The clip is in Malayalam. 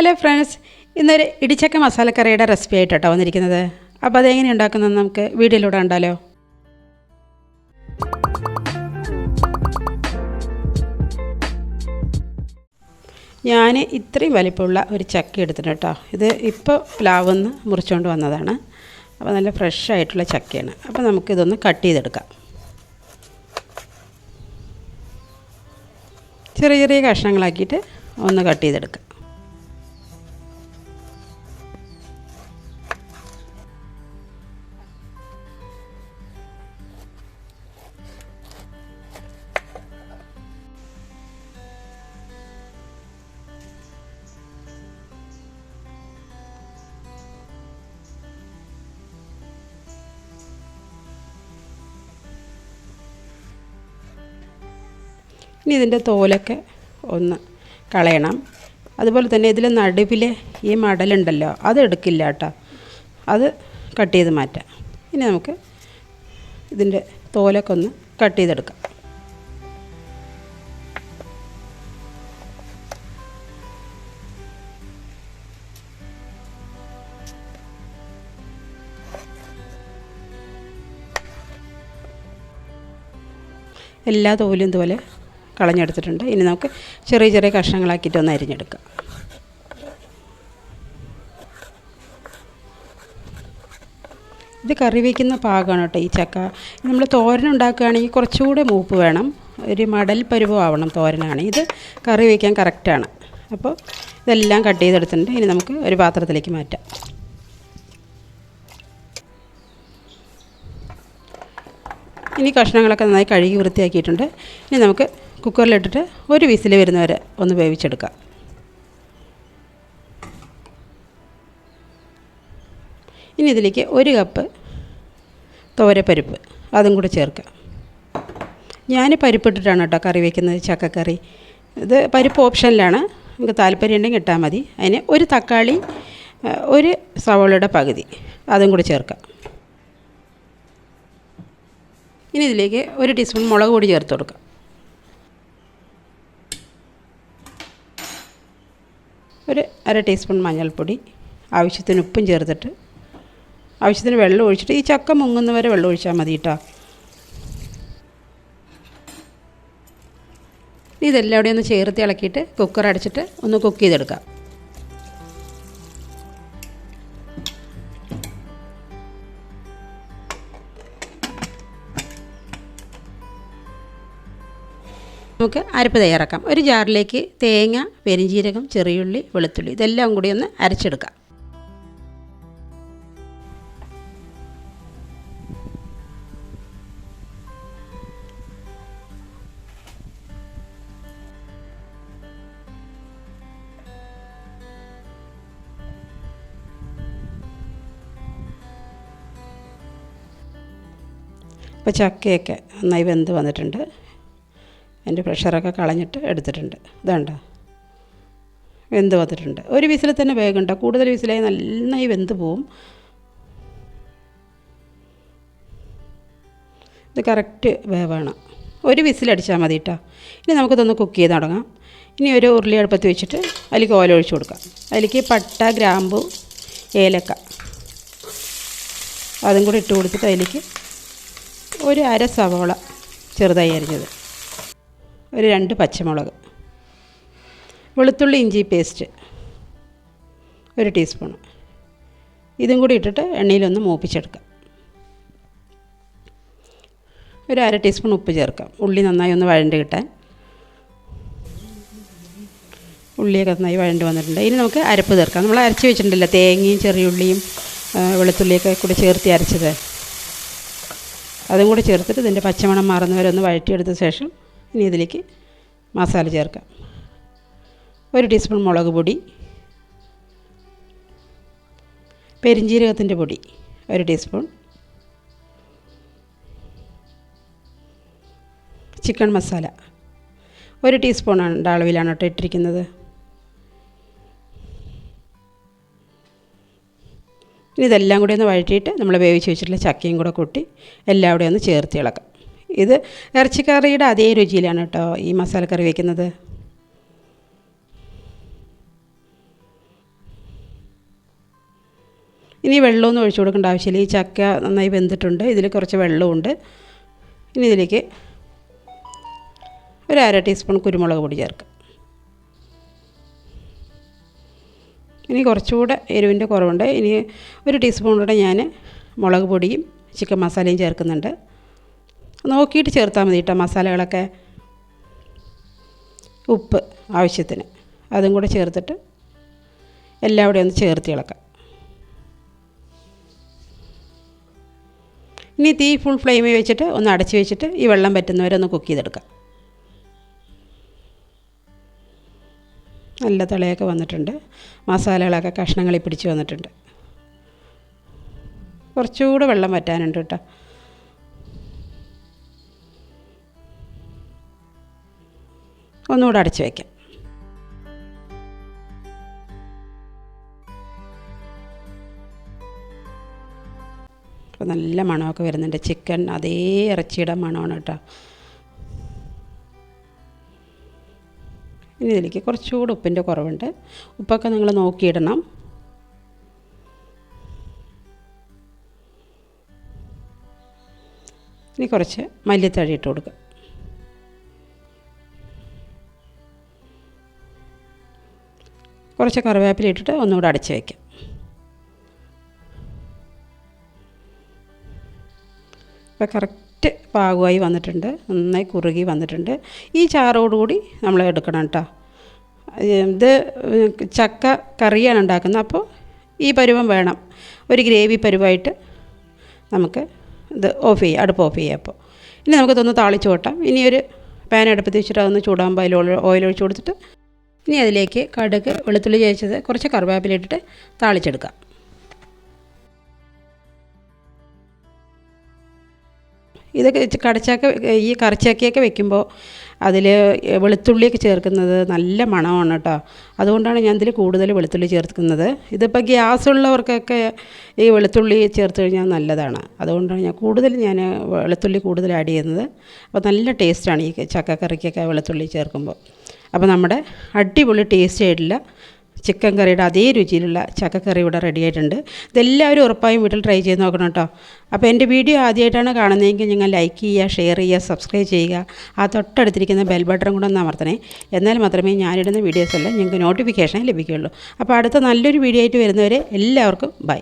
ഹലോ ഫ്രണ്ട്സ്, ഇന്നൊരു ഇടിച്ചക്ക മസാലക്കറിയുടെ റെസിപ്പി ആയിട്ടാണ് വന്നിരിക്കുന്നത്. അപ്പോൾ അതെങ്ങനെ ഉണ്ടാക്കുന്നത് നമുക്ക് വീഡിയോയിലൂടെ കണ്ടാലോ. ഞാൻ ഇത്രയും വലിപ്പമുള്ള ഒരു ചക്ക എടുത്തിട്ടുണ്ട് കേട്ടോ. ഇത് ഇപ്പോൾ പ്ലാവെന്ന് മുറിച്ചുകൊണ്ട് വന്നതാണ്. അപ്പോൾ നല്ല ഫ്രഷ് ആയിട്ടുള്ള ചക്കയാണ്. അപ്പോൾ നമുക്കിതൊന്ന് കട്ട് ചെയ്തെടുക്കാം. ചെറിയ ചെറിയ കഷ്ണങ്ങളാക്കിയിട്ട് ഒന്ന് കട്ട് ചെയ്തെടുക്കാം. ഇനി ഇതിൻ്റെ തോലൊക്കെ ഒന്ന് കളയണം. അതുപോലെ തന്നെ ഇതിൽ നടുവിലെ ഈ മടലുണ്ടല്ലോ, അത് എടുക്കില്ല കേട്ടോ, അത് കട്ട് ചെയ്ത് മാറ്റാം. ഇനി നമുക്ക് ഇതിൻ്റെ തോലൊക്കെ ഒന്ന് കട്ട് ചെയ്തെടുക്കാം. എല്ലാ തോലും ഇതുപോലെ കളഞ്ഞെടുത്തിട്ടുണ്ട്. ഇനി നമുക്ക് ചെറിയ ചെറിയ കഷ്ണങ്ങളാക്കിയിട്ട് ഒന്ന് അരിഞ്ഞെടുക്കാം. ഇത് കറി വയ്ക്കുന്ന പാകമാണ് കേട്ടോ ഈ ചക്ക. നമ്മൾ തോരൻ ഉണ്ടാക്കുകയാണെങ്കിൽ കുറച്ചുകൂടെ മൂപ്പ് വേണം, ഒരു മടൽ പരുവമാവണം തോരനാണെങ്കിൽ. ഇത് കറി വയ്ക്കാൻ കറക്റ്റാണ്. അപ്പോൾ ഇതെല്ലാം കട്ട് ചെയ്തെടുത്തിട്ടുണ്ട്. ഇനി നമുക്ക് ഒരു പാത്രത്തിലേക്ക് മാറ്റാം. ഇനി കഷ്ണങ്ങളൊക്കെ നന്നായി കഴുകി വൃത്തിയാക്കിയിട്ടുണ്ട്. ഇനി നമുക്ക് കുക്കറിലിട്ടിട്ട് ഒരു വിസിൽ വരുന്നവരെ ഒന്ന് വേവിച്ചെടുക്കാം. ഇനി ഇതിലേക്ക് 1 കപ്പ് തോരപ്പരിപ്പ്, അതും കൂടെ ചേർക്കാം. ഞാൻ പരിപ്പിട്ടിട്ടാണ് കേട്ടോ കറി വയ്ക്കുന്നത്, ചക്കക്കറി. ഇത് പരിപ്പ് ഓപ്ഷനിലാണ്, നമുക്ക് താല്പര്യം ഉണ്ടെങ്കിൽ ഇട്ടാൽ മതി. അതിന് 1 തക്കാളി, 1 സവോളയുടെ പകുതി, അതും കൂടെ ചേർക്കാം. ഇനി ഇതിലേക്ക് 1 ടീസ്പൂൺ മുളക് പൊടി ചേർത്ത് കൊടുക്കാം. ഒരു 1/2 ടീസ്പൂൺ മഞ്ഞൾപ്പൊടി, ആവശ്യത്തിന് ഉപ്പും ചേർത്തിട്ട് ആവശ്യത്തിന് വെള്ളം ഒഴിച്ചിട്ട് ഈ ചക്ക മുങ്ങുന്നവരെ വെള്ളം ഒഴിച്ചാൽ മതി കേട്ടോ. ഇതെല്ലാം കൂടി ഒന്ന് ചേർത്ത് ഇളക്കിയിട്ട് കുക്കർ അടച്ചിട്ട് ഒന്ന് കുക്ക് ചെയ്തെടുക്കാം. നമുക്ക് അരപ്പ് തയ്യാറാക്കാം. ഒരു ജാറിലേക്ക് തേങ്ങ, പെരിഞ്ജീരകം, ചെറിയുള്ളി, വെളുത്തുള്ളി ഇതെല്ലാം കൂടി ഒന്ന് അരച്ചെടുക്കാം. ഇപ്പോൾ ചക്കയൊക്കെ നന്നായി വെന്ത് വന്നിട്ടുണ്ട്. അതിൻ്റെ പ്രഷറൊക്കെ കളഞ്ഞിട്ട് എടുത്തിട്ടുണ്ട്. ഇതുണ്ടോ, വെന്ത് വന്നിട്ടുണ്ട്. ഒരു വിസിൽ തന്നെ വേഗണ്ട, കൂടുതൽ വിസിലായി നന്നായി വെന്ത് പോവും. ഇത് കറക്റ്റ് വേവാണ്. ഒരു വിസിലടിച്ചാൽ മതി കേട്ടോ. ഇനി നമുക്കിതൊന്ന് കുക്ക് ചെയ്ത് തുടങ്ങാം. ഇനി ഒരു ഉരുളി അടുപ്പത്ത് വെച്ചിട്ട് അതിലേക്ക് ഓല ഒഴിച്ച് കൊടുക്കാം. അതിലേക്ക് പട്ട, ഗ്രാമ്പു, ഏലക്ക അതും കൂടി ഇട്ട് കൊടുത്തിട്ട് അതിലേക്ക് ഒരു 1/2 സവോള ചെറുതായി അരിഞ്ഞത്, ഒരു 2 പച്ചമുളക്, വെളുത്തുള്ളി ഇഞ്ചി പേസ്റ്റ് 1 ടീസ്പൂൺ, ഇതും കൂടി ഇട്ടിട്ട് എണ്ണയിലൊന്ന് മൂപ്പിച്ചെടുക്കാം. ഒരു 1/2 ടീസ്പൂൺ ഉപ്പ് ചേർക്കാം, ഉള്ളി നന്നായി ഒന്ന് വഴണ്ട് കിട്ടാൻ. ഉള്ളിയൊക്കെ നന്നായി വഴണ്ട് വന്നിട്ടുണ്ട്. ഇനി നമുക്ക് അരപ്പ് ചേർക്കാം. നമ്മൾ അരച്ച് വെച്ചിട്ടുണ്ടല്ലോ, തേങ്ങയും ചെറിയുള്ളിയും വെളുത്തുള്ളിയൊക്കെ കൂടി ചേർത്ത് അരച്ചത്, അതും കൂടി ചേർത്തിട്ട് ഇതിൻ്റെ പച്ചമണം മാറുന്നവരെ ഒന്ന് വഴറ്റിയെടുത്ത ശേഷം ഇനി ഇതിലേക്ക് മസാല ചേർക്കാം. 1 ടീസ്പൂൺ മുളക് പൊടി, പെരിഞ്ജീരകത്തിൻ്റെ പൊടി 1 ടീസ്പൂൺ, ചിക്കൻ മസാല 1 ടീസ്പൂണാണ് അളവിലാണ് കേട്ടോ ഇട്ടിരിക്കുന്നത്. ഇനി ഇതെല്ലാം കൂടി ഒന്ന് വഴറ്റിയിട്ട് നമ്മൾ വേവിച്ച് വെച്ചിട്ടുള്ള ചക്കയും കൂടെ കൂട്ടി എല്ലാം കൂടെ ഒന്ന് ചേർത്ത് ഇളക്കാം. ഇത് ഇറച്ചിക്കറിയുടെ അതേ രുചിയിലാണ് കേട്ടോ ഈ മസാലക്കറി വയ്ക്കുന്നത്. ഇനി വെള്ളമൊന്നും ഒഴിച്ചു കൊടുക്കേണ്ട ആവശ്യമില്ല. ഈ ചക്ക നന്നായി വെന്തിട്ടുണ്ട്. ഇതിൽ കുറച്ച് വെള്ളമുണ്ട്. ഇനി ഇതിലേക്ക് ഒരു 1/2 ടീസ്പൂൺ കുരുമുളക് പൊടി ചേർക്കാം. ഇനി കുറച്ചുകൂടെ എരിവിൻ്റെ കുറവുണ്ട്. ഇനി 1 ടീസ്പൂൺ കൂടെ ഞാൻ മുളക് പൊടിയും ചിക്കൻ മസാലയും ചേർക്കുന്നുണ്ട്. നോക്കിയിട്ട് ചേർത്താൽ മതി കേട്ടോ മസാലകളൊക്കെ. ഉപ്പ് ആവശ്യത്തിന് അതും കൂടെ ചേർത്തിട്ട് എല്ലാം കൂടെ ഒന്ന് ചേർത്ത് ഇളക്കാം. ഇനി തീ ഫുൾ ഫ്ലെയിമിൽ വെച്ചിട്ട് ഒന്ന് അടച്ച് വെച്ചിട്ട് ഈ വെള്ളം പറ്റുന്നവരെ ഒന്ന് കുക്ക് ചെയ്തെടുക്കാം. നല്ല തിളയൊക്കെ വന്നിട്ടുണ്ട്. മസാലകളൊക്കെ കഷ്ണങ്ങളിൽ പിടിച്ച് വന്നിട്ടുണ്ട്. കുറച്ചുകൂടെ വെള്ളം വറ്റാനുണ്ട് കേട്ടോ. ഒന്നുകൂടെ അടച്ച് വയ്ക്കാം. അപ്പോൾ നല്ല മണമൊക്കെ വരുന്നുണ്ട്. ചിക്കൻ അതേ ഇറച്ചിയുടെ മണമാണ് കേട്ടോ. ഇനി ഇതിലേക്ക് കുറച്ചുകൂടെ ഉപ്പിൻ്റെ കുറവുണ്ട്. ഉപ്പൊക്കെ നിങ്ങൾ നോക്കിയിടണം. ഇനി കുറച്ച് മല്ലിത്തഴ ഇട്ട് കൊടുക്കുക. കുറച്ച് കറിവേപ്പില ഇട്ടിട്ട് ഒന്നുകൂടെ അടച്ച് വയ്ക്കാം. ഇപ്പോൾ കറക്റ്റ് പാകമായി വന്നിട്ടുണ്ട്. നന്നായി കുറുകി വന്നിട്ടുണ്ട്. ഈ ചാറോടുകൂടി നമ്മൾ എടുക്കണം കേട്ടോ. ഇത് ചക്ക കറിയാണ് ഉണ്ടാക്കുന്നത്. അപ്പോൾ ഈ പരുവം വേണം. ഒരു ഗ്രേവി പരുവമായിട്ട് നമുക്ക് ഇത് അടുപ്പ് ഓഫ് ചെയ്യാം. അപ്പോൾ ഇനി നമുക്കിതൊന്ന് താളിച്ച് കൊട്ടാം. ഇനി ഒരു പാൻ അടുപ്പത്ത് വെച്ചിട്ട് അതൊന്ന് ചൂടാകുമ്പോൾ അതിൽ ഓയിൽ ഒഴിച്ച് കൊടുത്തിട്ട് ഇനി അതിലേക്ക് കടുക്, വെളുത്തുള്ളി ചതച്ചത്, കുറച്ച് കറിവേപ്പില ഇട്ടിട്ട് താളിച്ചെടുക്കാം. ഇതൊക്കെ ഈ കറിച്ചക്കയൊക്കെ വെക്കുമ്പോൾ അതിൽ വെളുത്തുള്ളിയൊക്കെ ചേർക്കുന്നത് നല്ല മണമാണ് കേട്ടോ. അതുകൊണ്ടാണ് ഞാൻ ഇതിൽ കൂടുതൽ വെളുത്തുള്ളി ചേർക്കുന്നത്. ഇതിപ്പോൾ ഗ്യാസ് ഉള്ളവർക്കൊക്കെ ഈ വെളുത്തുള്ളി ചേർത്ത് കഴിഞ്ഞാൽ നല്ലതാണ്. അതുകൊണ്ടാണ് ഞാൻ വെളുത്തുള്ളി കൂടുതൽ ആഡ് ചെയ്യുന്നത്. അപ്പോൾ നല്ല ടേസ്റ്റാണ് ഈ ചക്കക്കറിക്കൊക്കെ വെളുത്തുള്ളി ചേർക്കുമ്പോൾ. അപ്പോൾ നമ്മുടെ അടിപൊളി ടേസ്റ്റ് ആയിട്ടുള്ള ചിക്കൻ കറിയുടെ അതേ രുചിയിലുള്ള ചക്കക്കറി ഇവിടെ റെഡി ആയിട്ടുണ്ട്. ഇതെല്ലാവരും ഉറപ്പായും വീട്ടിൽ ട്രൈ ചെയ്ത് നോക്കണം കേട്ടോ. അപ്പോൾ എൻ്റെ വീഡിയോ ആദ്യമായിട്ടാണ് കാണുന്നതെങ്കിൽ നിങ്ങൾ ലൈക്ക് ചെയ്യുക, ഷെയർ ചെയ്യുക, സബ്സ്ക്രൈബ് ചെയ്യുക. ആ തൊട്ടടുത്തിരിക്കുന്ന ബെൽ ബട്ടൺ കൂടെ ഒന്ന് അമർത്തണേ. എന്നാൽ മാത്രമേ ഞാനിടുന്ന വീഡിയോസെല്ലാം നിങ്ങൾക്ക് നോട്ടിഫിക്കേഷൻ ലഭിക്കുകയുള്ളൂ. അപ്പോൾ അടുത്ത നല്ലൊരു വീഡിയോ ആയിട്ട് വരുന്നവരെ എല്ലാവർക്കും ബൈ.